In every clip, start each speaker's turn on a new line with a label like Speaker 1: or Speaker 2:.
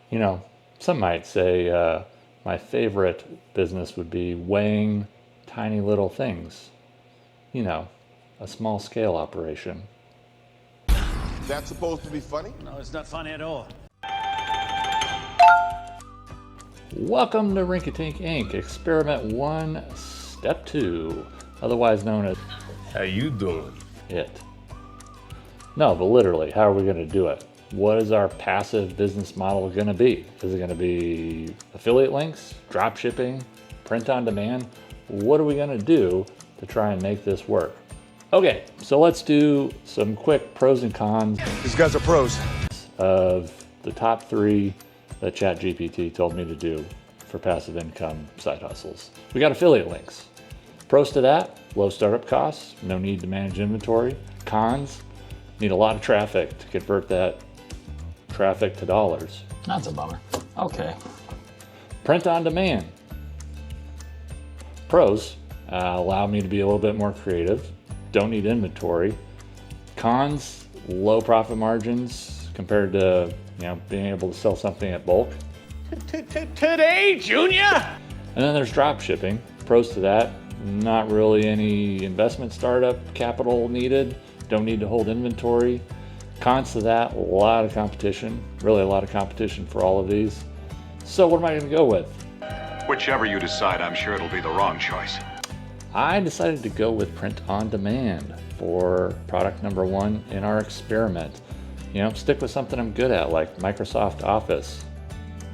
Speaker 1: You know, some might say my favorite business would be weighing tiny little things. You know, a small scale operation.
Speaker 2: That's supposed to be funny?
Speaker 3: No, it's not funny at all.
Speaker 1: Welcome to Rinkatink Inc. Experiment 1, Step 2, otherwise known as
Speaker 4: How you doing?
Speaker 1: it. No, but literally, how are we going to do it? What is our passive business model going to be? Is it going to be affiliate links, drop shipping, print on demand? What are we going to do to try and make this work? Okay, so let's do some quick pros and cons
Speaker 2: These guys are pros.
Speaker 1: of the top 3 that ChatGPT told me to do for passive income side hustles. We got affiliate links. Pros to that, low startup costs, no need to manage inventory. Cons, need a lot of traffic to convert that traffic to dollars.
Speaker 5: That's a bummer. Okay.
Speaker 1: Print on demand. Pros, allow me to be a little bit more creative. Don't need inventory. Cons, low profit margins compared to being able to sell something at bulk.
Speaker 3: Today, Junior?
Speaker 1: And then there's drop shipping. Pros to that, not really any investment startup capital needed. Don't need to hold inventory. Cons to that, a lot of competition. Really a lot of competition for all of these. So what am I going to go with?
Speaker 6: Whichever you decide, I'm sure it'll be the wrong choice.
Speaker 1: I decided to go with print on demand for product number 1 in our experiment. Stick with something I'm good at, like Microsoft Office.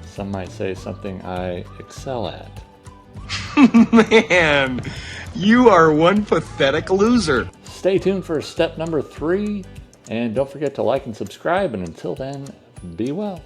Speaker 1: Some might say something I excel at.
Speaker 4: Man, you are one pathetic loser.
Speaker 1: Stay tuned for step number 3, and don't forget to like and subscribe, and until then, be well.